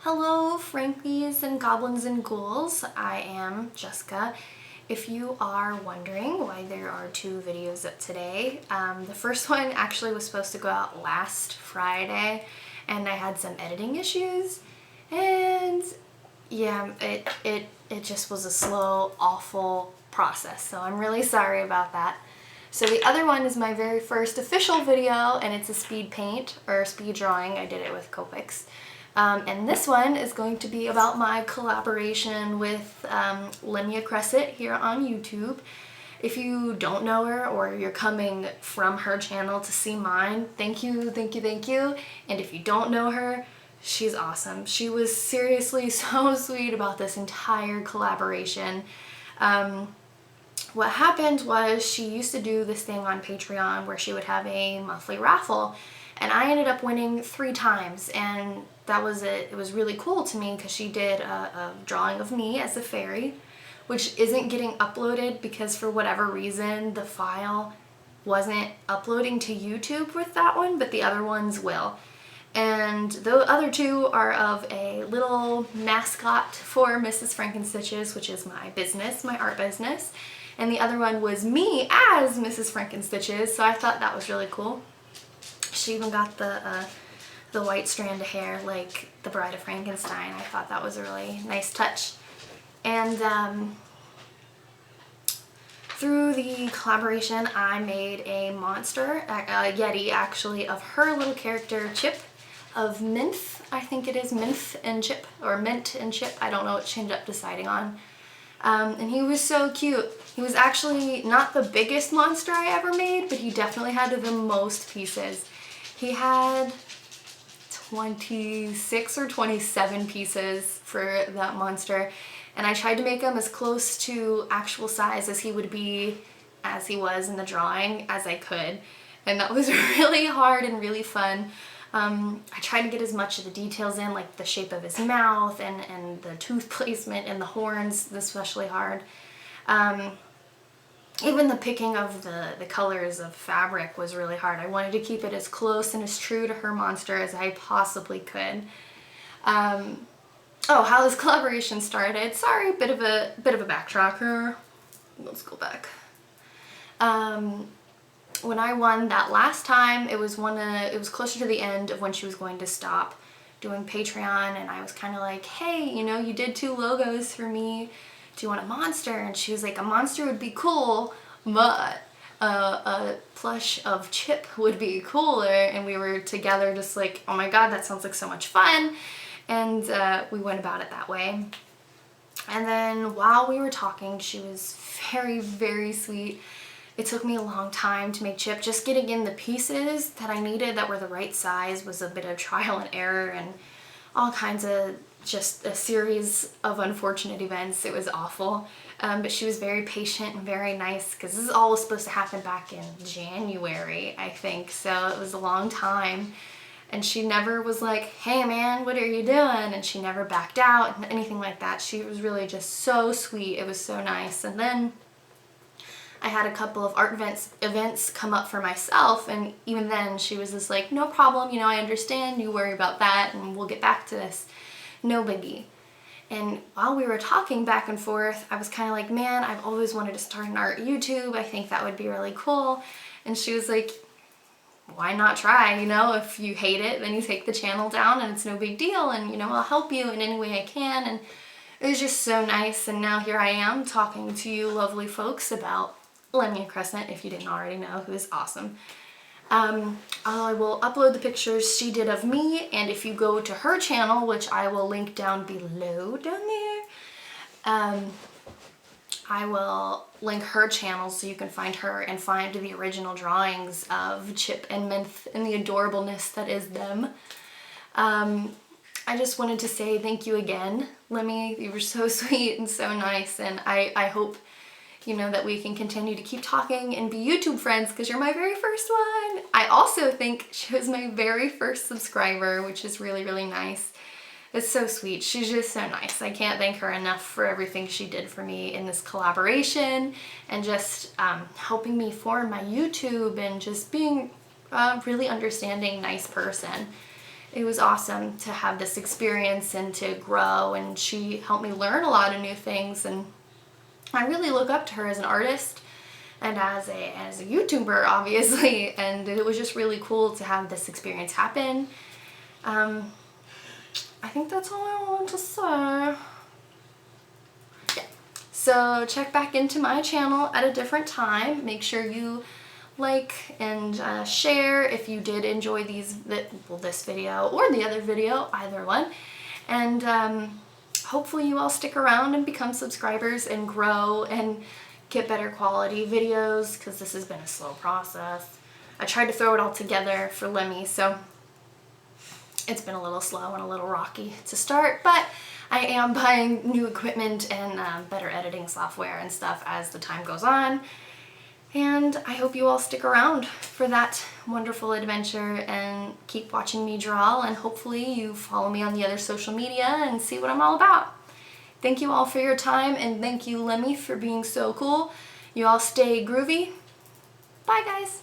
Hello, Frankies and goblins and ghouls. I am Jessica. If you are wondering why there are two videos up today, the first one actually was supposed to go out last Friday, and I had some editing issues, and yeah, it just was a slow, awful process, so I'm really sorry about that. So the other one is my very first official video, and it's a speed paint, or speed drawing. I did it with Copics. And this one is going to be about my collaboration with Lemia here on YouTube. If you don't know her or you're coming from her channel to see mine, thank you, thank you, thank you. And if you don't know her, she's awesome. She was seriously so sweet about this entire collaboration. What happened was she used to do this thing on Patreon where she would have a monthly raffle, and I ended up winning 3 times, and that was it. It was really cool to me because she did a drawing of me as a fairy, which isn't getting uploaded because for whatever reason the file wasn't uploading to YouTube with that one, but the other ones will. And the other 2 are of a little mascot for Mrs. Frankenstitches, which is my business, my art business. And the other one was me as Mrs. Frankenstitches, so I thought that was really cool. She even got the white strand of hair like the Bride of Frankenstein. I thought that was a really nice touch. And through the collaboration, I made a monster, a Yeti actually, of her little character Chip, of Minth, I think it is, Minth and Chip, or Mint and Chip, I don't know what she ended up deciding on. And he was so cute. He was actually not the biggest monster I ever made, but he definitely had the most pieces. He had 26 or 27 pieces for that monster, and I tried to make him as close to actual size as he would be as he was in the drawing as I could, and that was really hard and really fun. I tried to get as much of the details in, like the shape of his mouth and the tooth placement and the horns, especially hard. Even the picking of the colors of fabric was really hard. I wanted to keep it as close and as true to her monster as I possibly could. Oh, how this collaboration started. Sorry, bit of a backtrack here. Let's go back. When I won that last time, it was closer to the end of when she was going to stop doing Patreon, and I was kind of like, hey, you know, you did 2 logos for me. Do you want a monster? And she was like, a monster would be cool, but a plush of Chip would be cooler. And we were together just like, oh my god, that sounds like so much fun. And we went about it that way. And then while we were talking, she was very, very sweet. It took me a long time to make Chip. Just getting in the pieces that I needed that were the right size was a bit of trial and error and all kinds of just a series of unfortunate events. It was awful. But she was very patient and very nice because this is all was supposed to happen back in January, I think. So it was a long time. And she never was like, hey man, what are you doing? And she never backed out and anything like that. She was really just so sweet. It was so nice. And then I had a couple of art events come up for myself, and even then she was just like, no problem, you know, I understand, you worry about that and we'll get back to this. No biggie. And while we were talking back and forth, I was kind of like, man, I've always wanted to start an art YouTube. I think that would be really cool. And she was like, why not try? You know, if you hate it, then you take the channel down and it's no big deal, and you know, I'll help you in any way I can. And it was just so nice. And now here I am talking to you lovely folks about Lemia, if you didn't already know, who is awesome. I will upload the pictures she did of me, and if you go to her channel, which I will link down below down there, I will link her channel so you can find her and find the original drawings of Chip and Minth and the adorableness that is them. I just wanted to say thank you again, Lemi. You were so sweet and so nice, and I hope, you know, that we can continue to keep talking and be YouTube friends because you're my very first one. I also think she was my very first subscriber, which is really, really nice. It's so sweet. She's just so nice. I can't thank her enough for everything she did for me in this collaboration and just helping me form my YouTube and just being a really understanding, nice person. it was awesome to have this experience and to grow, and she helped me learn a lot of new things, and I really look up to her as an artist and as a YouTuber, obviously, and it was just really cool to have this experience happen. I think that's all I want to say. Yeah. So check back into my channel at a different time. Make sure you like and share if you did enjoy this video or the other video, either one. And hopefully you all stick around and become subscribers and grow and get better quality videos, because this has been a slow process. I tried to throw it all together for Lemi, so it's been a little slow and a little rocky to start, but I am buying new equipment and better editing software and stuff as the time goes on. And I hope you all stick around for that wonderful adventure and keep watching me draw, and hopefully you follow me on the other social media and see what I'm all about. Thank you all for your time, and thank you, Lemi, for being so cool. You all stay groovy. Bye, guys.